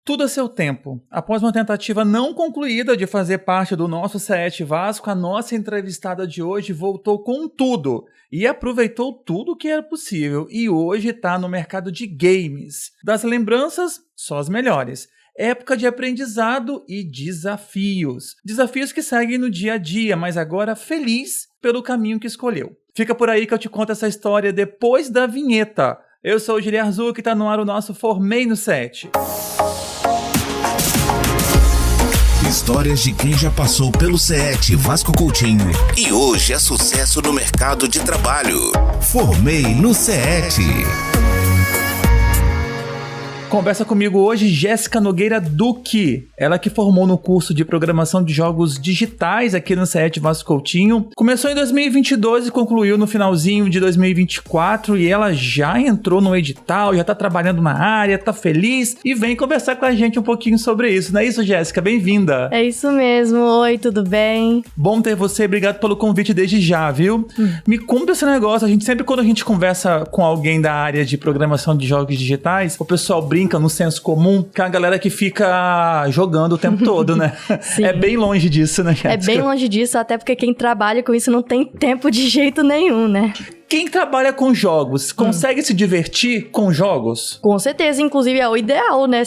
Tudo a seu tempo. Após uma tentativa não concluída de fazer parte do nosso CET Vasco, a nossa entrevistada de hoje voltou com tudo e aproveitou tudo que era possível e hoje está no mercado de games. Das lembranças, só as melhores. Época de aprendizado e desafios. Desafios que seguem no dia a dia, mas agora feliz pelo caminho que escolheu. Fica por aí que eu te conto essa história depois da vinheta. Eu sou o Gili Arzu, que está no ar o nosso Formei no CET. Histórias de quem já passou pelo CET Vasco Coutinho e hoje é sucesso no mercado de trabalho. Formei no CET. Conversa comigo hoje Jéssica Nogueira Duque, ela que formou no curso de programação de jogos digitais aqui no CET Vasco Coutinho. Começou em 2022 e concluiu no finalzinho de 2024 e ela já entrou no edital, já tá trabalhando na área, tá feliz e vem conversar com a gente um pouquinho sobre isso. Não é isso, Jéssica? Bem-vinda! É isso mesmo. Oi, tudo bem? Bom ter você, obrigado pelo convite desde já, viu? Me conta esse negócio, sempre quando a gente conversa com alguém da área de programação de jogos digitais, o pessoal brinca no senso comum, que é a galera que fica jogando o tempo todo, né? Sim. É bem longe disso, né, Jéssica? É bem longe disso, até porque quem trabalha com isso não tem tempo de jeito nenhum, né? Quem trabalha com jogos, consegue se divertir com jogos? Com certeza, inclusive é o ideal, né?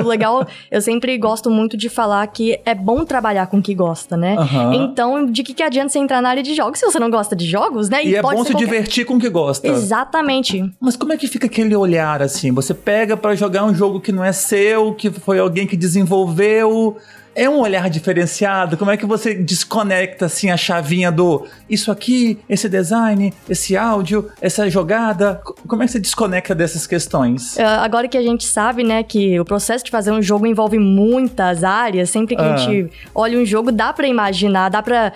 O legal, eu sempre gosto muito de falar que é bom trabalhar com o que gosta, né? Uhum. Então, de que adianta você entrar na área de jogos se você não gosta de jogos, né? E é bom se divertir com o que gosta. Exatamente. Mas como é que fica aquele olhar assim? Você pega pra jogar um jogo que não é seu, que foi alguém que desenvolveu... É um olhar diferenciado? Como é que você desconecta assim a chavinha do isso aqui, esse design, esse áudio, essa jogada? Como é que você desconecta dessas questões? Agora que a gente sabe, né, que o processo de fazer um jogo envolve muitas áreas, sempre que a gente olha um jogo, dá pra imaginar, dá pra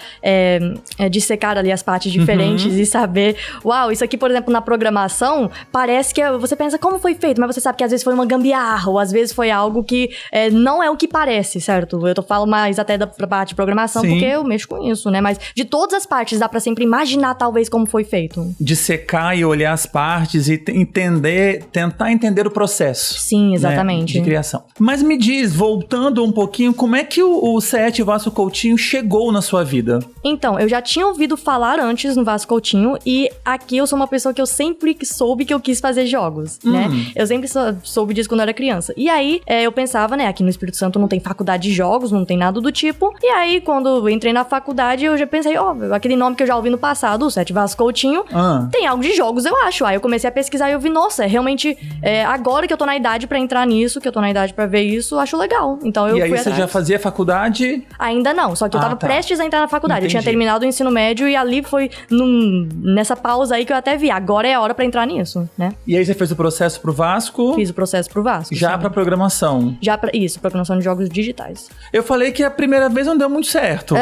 dissecar ali as partes diferentes e saber, uau, isso aqui, por exemplo, na programação, parece que você pensa como foi feito, mas você sabe que às vezes foi uma gambiarra, ou às vezes foi algo que não é o que parece, certo? Eu falo mais até da parte de programação, Sim. porque eu mexo com isso, né? Mas de todas as partes dá pra sempre imaginar, talvez, como foi feito. Dissecar e olhar as partes e tentar entender o processo. Sim, exatamente. Né, de criação. Mas me diz, voltando um pouquinho, como é que o CET Vasco Coutinho chegou na sua vida? Então, eu já tinha ouvido falar antes no Vasco Coutinho e aqui eu sou uma pessoa que eu sempre soube que eu quis fazer jogos, né? Eu sempre soube disso quando eu era criança. E aí, eu pensava, né, aqui no Espírito Santo não tem faculdade de jogos, não tem nada do tipo. E aí, quando eu entrei na faculdade, eu já pensei, aquele nome que eu já ouvi no passado, o CET Vasco Coutinho, tem algo de jogos, eu acho. Aí eu comecei a pesquisar e eu vi, nossa, realmente, agora que eu tô na idade pra entrar nisso, que eu tô na idade pra ver isso, eu acho legal. Então eu fui atrás. E aí você já fazia faculdade? Ainda não, só que eu tava prestes a entrar na faculdade. Entendi. Eu tinha terminado o ensino médio e ali foi nessa pausa aí que eu até vi, agora é a hora pra entrar nisso, né? E aí você fez o processo pro Vasco? Fiz o processo pro Vasco. Já sim. pra programação? Isso, programação de jogos digitais. Eu falei que a primeira vez não deu muito certo.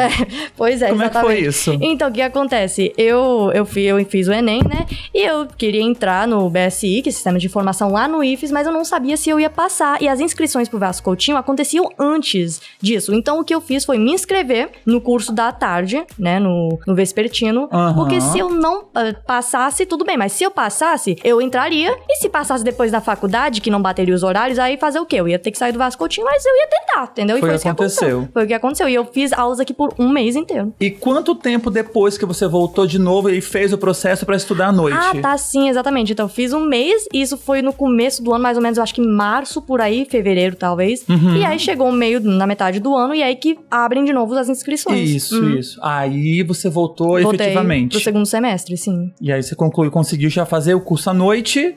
Pois é, Como exatamente. é que foi isso? Então, o que acontece? Eu fiz o Enem, né? E eu queria entrar no BSI, que é Sistema de Informação lá no IFES, mas eu não sabia se eu ia passar. E as inscrições pro Vasco Coutinho aconteciam antes disso. Então, o que eu fiz foi me inscrever no curso da tarde, né? No vespertino. Porque se eu não passasse, tudo bem. Mas se eu passasse, eu entraria. E se passasse depois da faculdade, que não bateria os horários, aí fazer o quê? Eu ia ter que sair do Vasco Coutinho, mas eu ia tentar, entendeu? Foi E o que aconteceu. Foi o que aconteceu. E eu fiz aulas aqui por um mês inteiro. E quanto tempo depois que você voltou de novo e fez o processo pra estudar à noite? Tá, sim, exatamente. Então, eu fiz um mês e isso foi no começo do ano, mais ou menos, eu acho que em março, por aí, fevereiro, talvez. E aí, chegou na metade do ano e aí que abrem de novo as inscrições. Isso. Aí você voltou efetivamente. Pro segundo semestre, sim. E aí você conseguiu já fazer o curso à noite.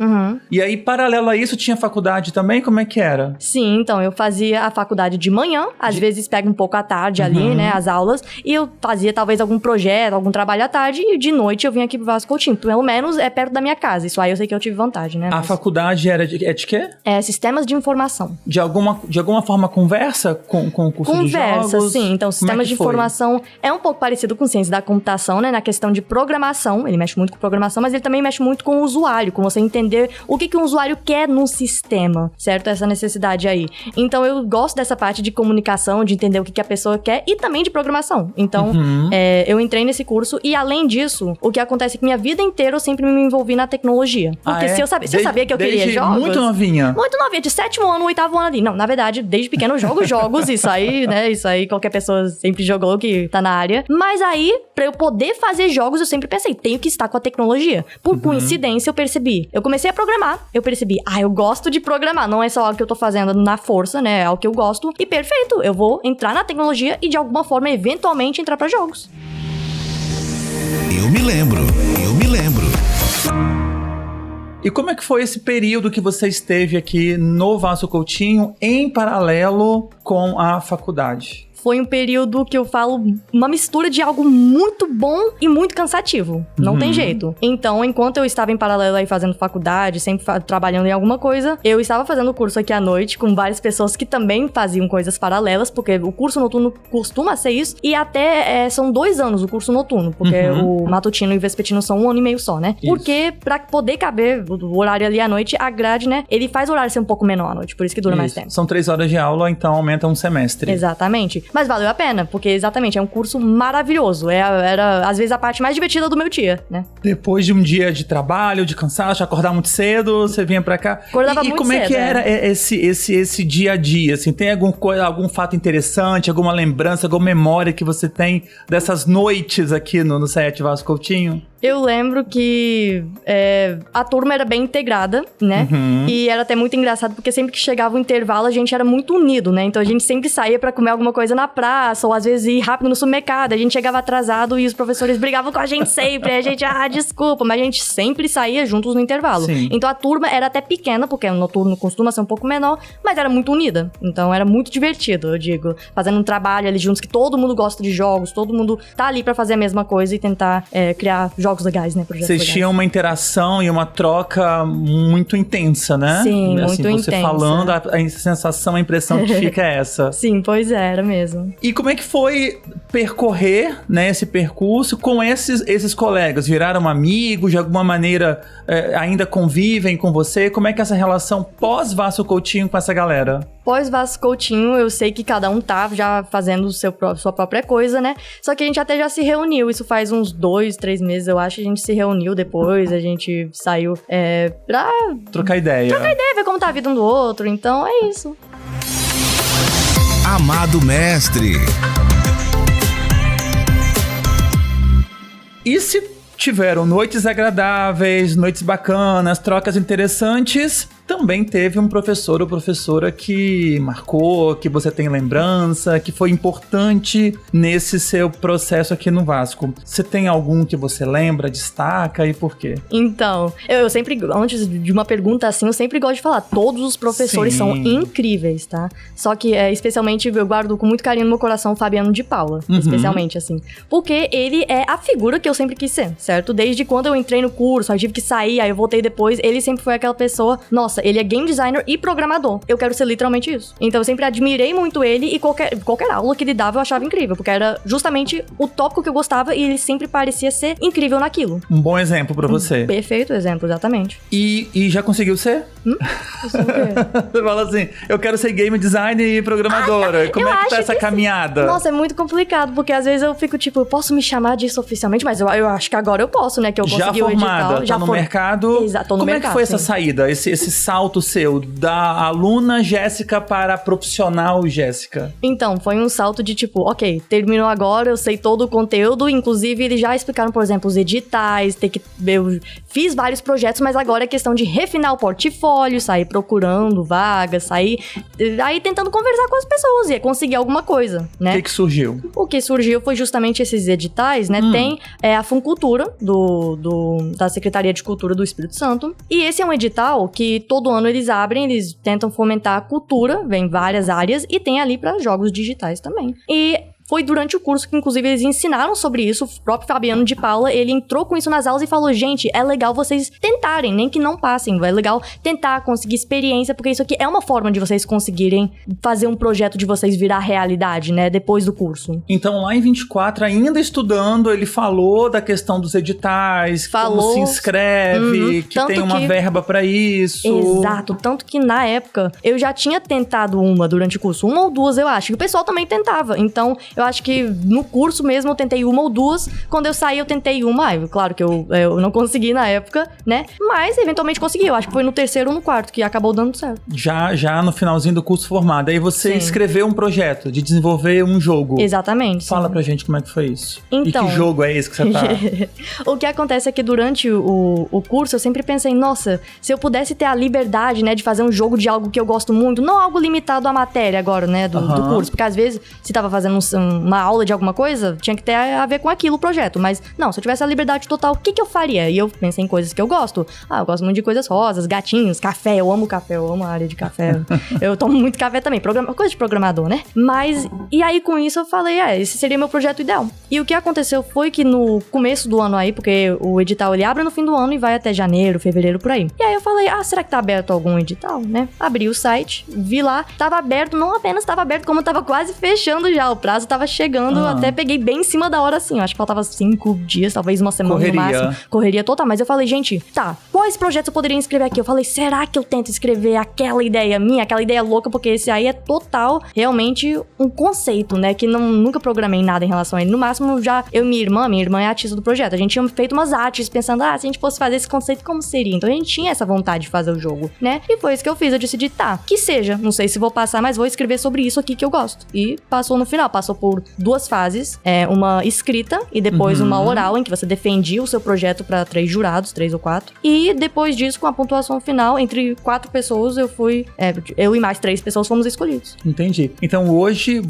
E aí, paralelo a isso, tinha faculdade também? Como é que era? Sim, então, eu fazia a faculdade de manhã, às vezes pega um pouco à tarde ali, né, as aulas, e eu fazia talvez algum projeto, algum trabalho à tarde, e de noite eu vinha aqui pro Vasco Coutinho. Pelo menos é perto da minha casa, isso aí eu sei que eu tive vantagem, né? A faculdade é de quê? Sistemas de informação. De alguma forma conversa com o curso de jogos? Conversa, sim. Então, sistemas de informação é um pouco parecido com ciência da computação, né? Na questão de programação, ele mexe muito com programação, mas ele também mexe muito com o usuário, com você entender o que um usuário quer num sistema, certo? Essa necessidade aí. Então, eu gosto dessa parte de comunicação comunicação, de entender o que a pessoa quer e também de programação. Então, eu entrei nesse curso e, além disso, o que acontece é que minha vida inteira eu sempre me envolvi na tecnologia. Porque se eu sabia que eu queria jogos... Muito novinha. Muito novinha, de 7º ano, 8º ano ali. Não, na verdade, desde pequeno eu jogo jogos, isso aí qualquer pessoa sempre jogou que tá na área. Mas aí, pra eu poder fazer jogos, eu sempre pensei, tenho que estar com a tecnologia. Por coincidência, eu percebi. Eu comecei a programar, eu percebi, eu gosto de programar, não é só algo que eu tô fazendo na força, né? É algo que eu gosto. E perfeito, eu vou entrar na tecnologia e de alguma forma, eventualmente, entrar pra jogos. Eu me lembro. E como é que foi esse período que você esteve aqui no Vasco Coutinho em paralelo com a faculdade? Foi um período que eu falo uma mistura de algo muito bom e muito cansativo. Não tem jeito. Então, enquanto eu estava em paralelo aí fazendo faculdade, sempre trabalhando em alguma coisa, eu estava fazendo o curso aqui à noite com várias pessoas que também faziam coisas paralelas, porque o curso noturno costuma ser isso, e até são 2 anos o curso noturno, porque o matutino e o vespertino são 1 ano e meio só, né? Isso. Porque pra poder caber o horário ali à noite, a grade, né, ele faz o horário ser um pouco menor à noite, por isso que dura mais tempo. São 3 horas de aula, então aumenta um semestre. Exatamente. Mas valeu a pena, porque exatamente, é um curso maravilhoso. Era, às vezes, a parte mais divertida do meu dia, né? Depois de um dia de trabalho, de cansaço, acordar muito cedo, você vinha pra cá. Acordava muito como cedo, é que era esse dia a dia, assim? Tem algum fato interessante, alguma lembrança, alguma memória que você tem dessas noites aqui no CET Vasco Coutinho? Eu lembro que a turma era bem integrada, né? E era até muito engraçado, porque sempre que chegava o intervalo, a gente era muito unido, né? Então a gente sempre saía pra comer alguma coisa na praça, ou às vezes ir rápido no supermercado. A gente chegava atrasado e os professores brigavam com a gente sempre. A gente, desculpa, mas a gente sempre saía juntos no intervalo. Sim. Então a turma era até pequena, porque o noturno costuma ser um pouco menor, mas era muito unida. Então era muito divertido, eu digo. Fazendo um trabalho ali juntos, que todo mundo gosta de jogos, todo mundo tá ali pra fazer a mesma coisa e tentar criar jogos legais, né? Projetos legais. Vocês tinham uma interação e uma troca muito intensa, né? Sim, assim, muito você intensa. Falando, a sensação, a impressão que fica é essa. Sim, pois era mesmo. E como é que foi percorrer, né, esse percurso com esses colegas? Viraram amigos, de alguma maneira ainda convivem com você? Como é que é essa relação pós-Vasco Coutinho com essa galera? Pós-Vasco Coutinho, eu sei que cada um tá já fazendo sua própria coisa, né? Só que a gente até já se reuniu, isso faz uns 2, 3 meses, eu acho. A gente se reuniu depois, a gente saiu pra... Trocar ideia, ver como tá a vida um do outro, então é isso. Amado mestre. E se tiveram noites agradáveis, noites bacanas, trocas interessantes, também teve um professor ou professora que marcou, que você tem lembrança, que foi importante nesse seu processo aqui no Vasco. Você tem algum que você lembra, destaca e por quê? Então, eu sempre, antes de uma pergunta assim, eu sempre gosto de falar, todos os professores são incríveis, tá? Só que, especialmente, eu guardo com muito carinho no meu coração o Fabiano de Paula, especialmente, assim. Porque ele é a figura que eu sempre quis ser, certo? Desde quando eu entrei no curso, aí tive que sair, aí eu voltei depois, ele sempre foi aquela pessoa, nossa, ele é game designer e programador. Eu quero ser literalmente isso. Então eu sempre admirei muito ele e qualquer aula que ele dava eu achava incrível, porque era justamente o tópico que eu gostava e ele sempre parecia ser incrível naquilo. Um bom exemplo pra você. Perfeito exemplo, exatamente. E já conseguiu ser? Isso é o quê? Você fala assim, eu quero ser game designer e programadora. Como é que tá essa caminhada? Nossa, é muito complicado, porque às vezes eu fico tipo, eu posso me chamar disso oficialmente, mas eu acho que agora eu posso, né? Que eu consegui o edital. Já no mercado. Exato, tô no Como mercado, é que foi essa saída, esse salto seu, da aluna Jéssica para a profissional Jéssica? Então, foi um salto de tipo, ok, terminou agora, eu sei todo o conteúdo, inclusive eles já explicaram, por exemplo, os editais, eu fiz vários projetos, mas agora é questão de refinar o portfólio, sair procurando vagas, sair aí tentando conversar com as pessoas e conseguir alguma coisa, né? O que surgiu? O que surgiu foi justamente esses editais, né? Tem a Funcultura, da Secretaria de Cultura do Espírito Santo, e esse é um edital que todo ano eles abrem, eles tentam fomentar a cultura, vem várias áreas, e tem ali para jogos digitais também. E Foi durante o curso que, inclusive, eles ensinaram sobre isso. O próprio Fabiano de Paula, ele entrou com isso nas aulas e falou, gente, é legal vocês tentarem, nem que não passem, é legal tentar conseguir experiência, porque isso aqui é uma forma de vocês conseguirem fazer um projeto de vocês virar realidade, né, depois do curso. Então, lá em 24, ainda estudando, ele falou da questão dos editais, como se inscreve, que tem uma verba pra isso. Exato, tanto que na época, eu já tinha tentado uma durante o curso, 1 ou 2 eu acho, e o pessoal também tentava, então eu acho que no curso mesmo eu tentei 1 ou 2, quando eu saí eu tentei uma, claro que eu não consegui na época, né, mas eventualmente consegui, eu acho que foi no 3º ou no 4º que acabou dando certo. Já no finalzinho do curso formado, aí você escreveu um projeto de desenvolver um jogo. Exatamente. Fala pra gente como é que foi isso. Então, e que jogo é esse que você tá... O que acontece é que durante o curso eu sempre pensei, nossa, se eu pudesse ter a liberdade, né, de fazer um jogo de algo que eu gosto muito, não algo limitado à matéria agora, né, do curso, porque às vezes, se tava fazendo uma aula de alguma coisa, tinha que ter a ver com aquilo o projeto, mas não, se eu tivesse a liberdade total, o que eu faria? E eu pensei em coisas que eu gosto. Eu gosto muito de coisas rosas, gatinhos, café, eu amo café, eu amo a área de café. Eu tomo muito café também, coisa de programador, né? Mas, e aí com isso eu falei, esse seria meu projeto ideal. E o que aconteceu foi que no começo do ano aí, porque o edital ele abre no fim do ano e vai até janeiro, fevereiro, por aí. E aí eu falei, será que tá aberto algum edital, né? Abri o site, vi lá, tava aberto, não apenas tava aberto, como tava quase fechando já, o prazo tava chegando, até peguei bem em cima da hora assim, eu acho que faltava 5 dias, talvez uma semana no máximo. Correria total, mas eu falei, gente, quais projetos eu poderia inscrever aqui? Eu falei, será que eu tento escrever aquela ideia minha, aquela ideia louca, porque esse aí é total, realmente, um conceito, né, que nunca programei nada em relação a ele. No máximo, eu e minha irmã é a artista do projeto, a gente tinha feito umas artes pensando, se a gente fosse fazer esse conceito, como seria? Então a gente tinha essa vontade de fazer o jogo, né? E foi isso que eu fiz, eu decidi, que seja, não sei se vou passar, mas vou escrever sobre isso aqui que eu gosto. E passou no final, passou por 2 fases, uma escrita e depois uma oral, em que você defendia o seu projeto para 3 jurados, 3 ou 4. E depois disso, com a pontuação final, entre 4 pessoas, eu e mais 3 pessoas fomos escolhidos. Entendi. Então hoje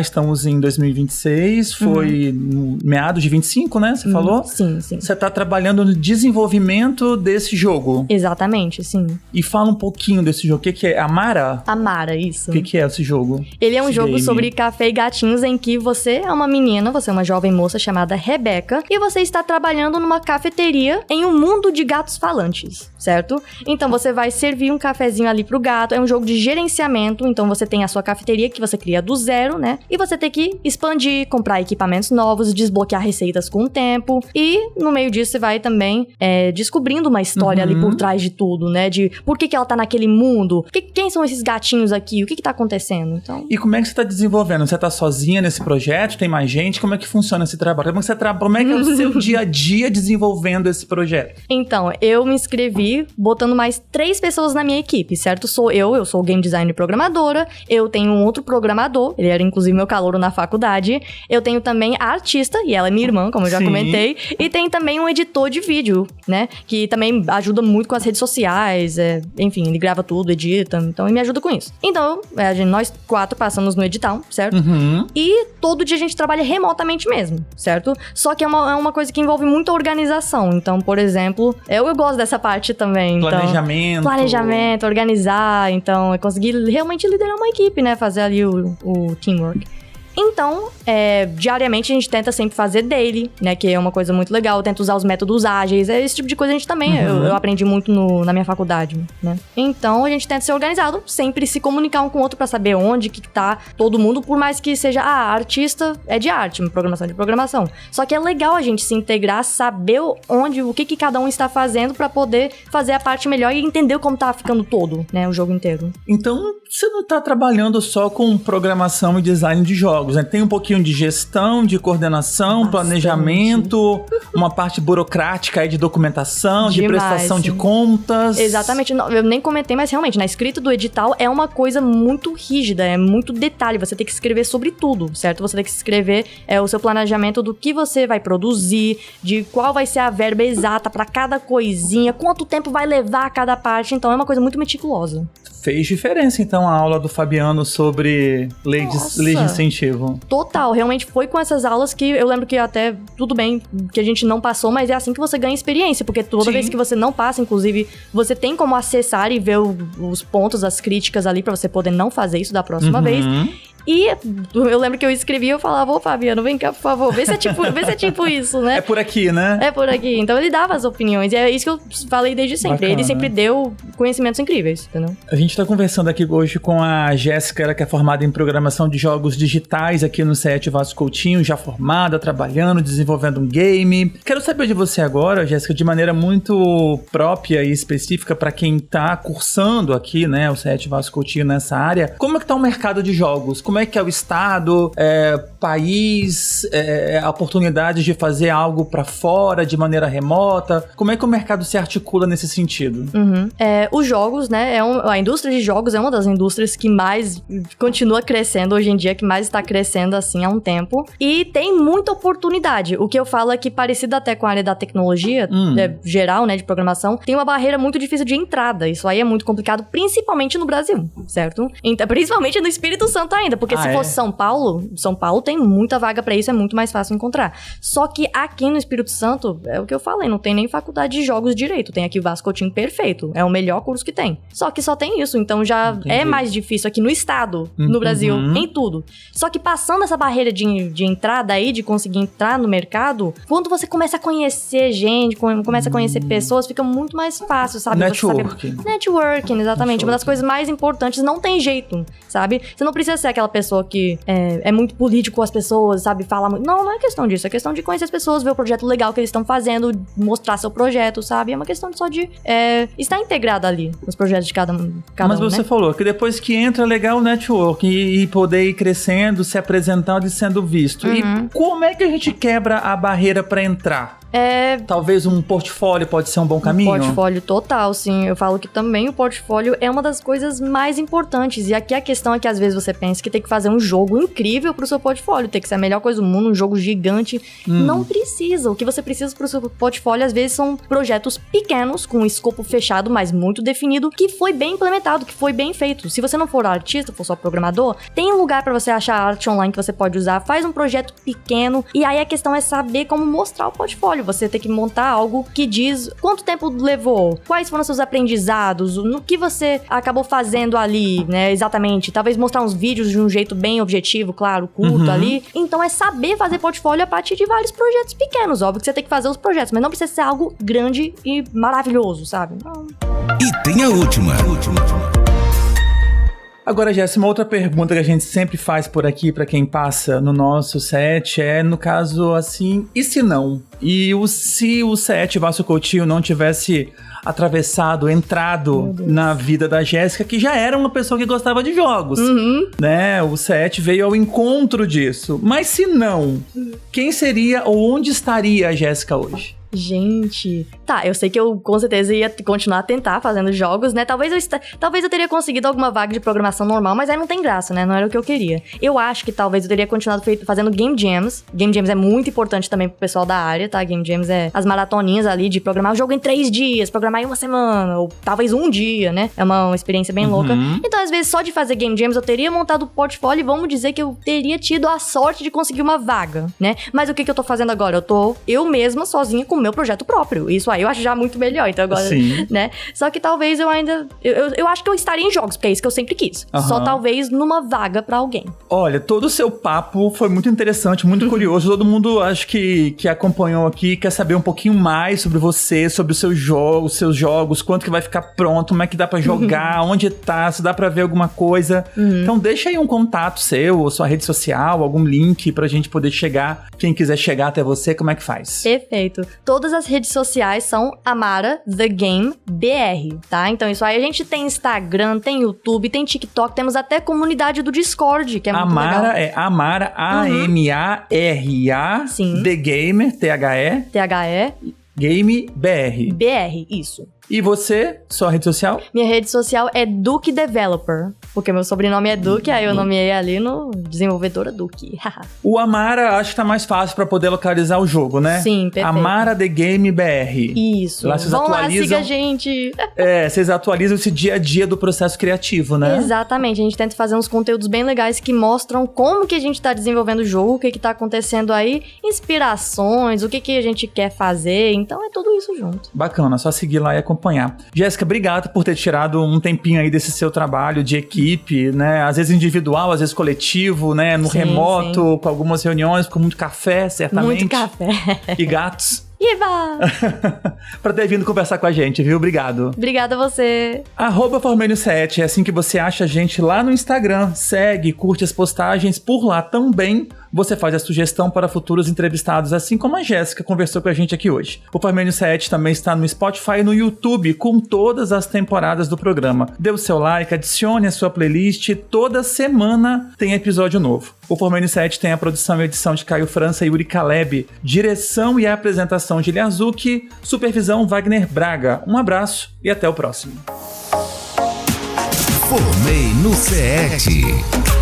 estamos em 2026, foi no meados de 25, né? Você falou? Sim. Você tá trabalhando no desenvolvimento desse jogo. Exatamente, sim. E fala um pouquinho desse jogo. O que é? Amara? Amara, isso. O que é esse jogo? Ele é um jogo sobre café e gatinhos em que você é uma menina, você é uma jovem moça chamada Rebeca, e você está trabalhando numa cafeteria em um mundo de gatos falantes, certo? Então você vai servir um cafezinho ali pro gato, é um jogo de gerenciamento, então você tem a sua cafeteria que você cria do zero, né? E você tem que expandir, comprar equipamentos novos, desbloquear receitas com o tempo, e no meio disso você vai também descobrindo uma história ali por trás de tudo, né? De por que ela tá naquele mundo, quem são esses gatinhos aqui, o que tá acontecendo, então... E como é que você tá desenvolvendo? Você tá sozinha nesse projeto? Tem mais gente? Como é que funciona esse trabalho? Como é que é o seu dia a dia desenvolvendo esse projeto? Então, eu me inscrevi botando mais 3 pessoas na minha equipe, certo? Eu sou game designer e programadora, eu tenho um outro programador, ele era inclusive meu calouro na faculdade, eu tenho também a artista, e ela é minha irmã, como eu já comentei, e tem também um editor de vídeo, né? Que também ajuda muito com as redes sociais, enfim, ele grava tudo, edita, então ele me ajuda com isso. Então, nós 4 passamos no edital, certo? E todo dia a gente trabalha remotamente mesmo, certo? Só que é uma coisa que envolve muita organização. Então, por exemplo, eu gosto dessa parte também. Planejamento, organizar. Então, é conseguir realmente liderar uma equipe, né? Fazer ali o teamwork. Então, diariamente a gente tenta sempre fazer daily, né? Que é uma coisa muito legal. Eu tento usar os métodos ágeis. Esse tipo de coisa a gente também... Eu aprendi muito na minha faculdade, né? Então, a gente tenta ser organizado. Sempre se comunicar um com o outro pra saber onde que tá todo mundo. Por mais que seja... artista é de arte, programação é de programação. Só que é legal a gente se integrar, saber o que cada um está fazendo pra poder fazer a parte melhor e entender como tá ficando todo, né? O jogo inteiro. Então, você não tá trabalhando só com programação e design de jogos. Tem um pouquinho de gestão, de coordenação, planejamento, uma parte burocrática aí de documentação, de prestação de contas. Exatamente, eu nem comentei, mas realmente, na escrita do edital é uma coisa muito rígida, é muito detalhe, você tem que escrever sobre tudo, certo? Você tem que escrever o seu planejamento do que você vai produzir, de qual vai ser a verba exata pra cada coisinha, quanto tempo vai levar cada parte, então é uma coisa muito meticulosa. Fez diferença, então, a aula do Fabiano sobre lei de incentivo. Total, realmente foi com essas aulas que eu lembro que até, tudo bem, que a gente não passou, mas é assim que você ganha experiência, porque toda vez que você não passa, inclusive, você tem como acessar e ver os pontos, as críticas ali, pra você poder não fazer isso da próxima vez. E eu lembro que eu escrevia e eu falava, ô Fabiano, vem cá, por favor, vê se é tipo isso, né? É por aqui, né? É por aqui. Então ele dava as opiniões. E é isso que eu falei desde sempre. Bacana. Ele sempre deu conhecimentos incríveis, entendeu? A gente tá conversando aqui hoje com a Jéssica, ela que é formada em programação de jogos digitais aqui no CET Vasco Coutinho, já formada, trabalhando, desenvolvendo um game. Quero saber de você agora, Jéssica, de maneira muito própria e específica para quem tá cursando aqui, né, o CET Vasco Coutinho nessa área. Como é que tá o mercado de jogos? Como é que é o estado, país, a oportunidade de fazer algo para fora, de maneira remota? Como é que o mercado se articula nesse sentido? Os jogos, né, a indústria de jogos é uma das indústrias que mais continua crescendo hoje em dia, que mais está crescendo assim há um tempo. E tem muita oportunidade. O que eu falo é que, parecido até com a área da tecnologia, geral, né, de programação, tem uma barreira muito difícil de entrada. Isso aí é muito complicado, principalmente no Brasil, certo? Então, principalmente no Espírito Santo ainda, porque se fosse São Paulo tem muita vaga pra isso, é muito mais fácil encontrar. Só que aqui no Espírito Santo, é o que eu falei, não tem nem faculdade de jogos direito. Tem aqui o Vasco Coutinho perfeito. É o melhor curso que tem. Só que só tem isso, então já é mais difícil aqui no estado, no Brasil, em tudo. Só que passando essa barreira de entrada aí, de conseguir entrar no mercado, quando você começa a conhecer gente, começa a conhecer pessoas, fica muito mais fácil, sabe? Networking, exatamente. Uma das coisas mais importantes, não tem jeito, sabe? Você não precisa ser aquela pessoa que é muito político com as pessoas, sabe? Fala muito. Não é questão disso. É questão de conhecer as pessoas, ver o projeto legal que eles estão fazendo, mostrar seu projeto, sabe? É uma questão só de estar integrado ali nos projetos de cada Mas um, você né? falou que depois que entra, legal o network e poder ir crescendo, se apresentando e sendo visto. E como é que a gente quebra a barreira para entrar? Talvez um portfólio pode ser um bom caminho? Portfólio total, sim. Eu falo que também o portfólio é uma das coisas mais importantes. E aqui a questão é que às vezes você pensa que tem que fazer um jogo incrível pro seu portfólio, tem que ser a melhor coisa do mundo, um jogo gigante. Não precisa. O que você precisa pro seu portfólio às vezes são projetos pequenos, com um escopo fechado, mas muito definido, que foi bem implementado, que foi bem feito. Se você não for artista, for só programador, tem um lugar pra você achar arte online que você pode usar, faz um projeto pequeno, e aí a questão é saber como mostrar o portfólio. Você tem que montar algo que diz quanto tempo levou, quais foram seus aprendizados, no que você acabou fazendo ali, né, exatamente. Talvez mostrar uns vídeos de um jeito bem objetivo, claro, curto ali. Então é saber fazer portfólio a partir de vários projetos pequenos. Óbvio que você tem que fazer os projetos, mas não precisa ser algo grande e maravilhoso, sabe? Não. E tem a última. Agora, Jéssica, uma outra pergunta que a gente sempre faz por aqui pra quem passa no nosso set é, no caso, assim, e se não? E se o CET Vasco Coutinho não tivesse entrado na vida da Jéssica, que já era uma pessoa que gostava de jogos, né? O CET veio ao encontro disso. Mas se não, quem seria ou onde estaria a Jéssica hoje? Gente, tá, eu sei que eu com certeza ia continuar a tentar fazendo jogos, né? Talvez eu teria conseguido alguma vaga de programação normal, mas aí não tem graça, né? Não era o que eu queria. Eu acho que talvez eu teria continuado fazendo Game Jams. Game Jams é muito importante também pro pessoal da área, tá? Game Jams é as maratoninhas ali de programar o jogo em 3 dias, programar em 1 semana, ou talvez 1 dia, né? É uma experiência bem louca. Então, às vezes, só de fazer Game Jams, eu teria montado o portfólio e vamos dizer que eu teria tido a sorte de conseguir uma vaga, né? Mas o que eu tô fazendo agora? Eu mesma, sozinha, com meu projeto próprio. Isso aí eu acho já muito melhor. Então agora, né? Só que talvez eu ainda... Eu acho que eu estaria em jogos, porque é isso que eu sempre quis. Só talvez numa vaga pra alguém. Olha, todo o seu papo foi muito interessante, muito curioso. Todo mundo, acho que acompanhou aqui, quer saber um pouquinho mais sobre você, sobre os seus jogos, quanto que vai ficar pronto, como é que dá pra jogar, onde tá, se dá pra ver alguma coisa. Então deixa aí um contato seu, ou sua rede social, algum link pra gente poder chegar. Quem quiser chegar até você, como é que faz? Perfeito. Todas as redes sociais são Amara The Game BR, tá? Então isso aí a gente tem Instagram, tem YouTube, tem TikTok, temos até comunidade do Discord, que é muito legal. Amara é Amara, A-M-A-R-A, Sim. The Gamer, T-H-E, Game BR. BR, isso. E você, sua rede social? Minha rede social é Duke Developer, porque meu sobrenome é Duke, aí eu nomeei ali no desenvolvedora Duke. O Amara, acho que tá mais fácil pra poder localizar o jogo, né? Sim, perfeito. Amara The Game BR. Isso. Lá vocês Vão atualizam... lá, siga a gente. Vocês atualizam esse dia a dia do processo criativo, né? Exatamente. A gente tenta fazer uns conteúdos bem legais que mostram como que a gente tá desenvolvendo o jogo, o que tá acontecendo aí, inspirações, o que a gente quer fazer. Então é tudo isso junto. Bacana, só seguir lá e acompanhar. acompanhar. Jéssica, obrigado por ter tirado um tempinho aí desse seu trabalho de equipe, né? Às vezes individual, às vezes coletivo, né? No remoto, com algumas reuniões, com muito café, certamente. Muito café. E gatos. Iba! Pra ter vindo conversar com a gente, viu? Obrigado. Obrigada a você. @formei-no-7, é assim que você acha a gente lá no Instagram. Segue, curte as postagens por lá também. Você faz a sugestão para futuros entrevistados, assim como a Jéssica conversou com a gente aqui hoje. O Formei-no-7 também está no Spotify e no YouTube, com todas as temporadas do programa. Dê o seu like, adicione a sua playlist, toda semana tem episódio novo. O Formei-no-7 tem a produção e edição de Caio França e Yuri Caleb, direção e apresentação de Liazuki, supervisão Wagner Braga. Um abraço e até o próximo. Formei no 7.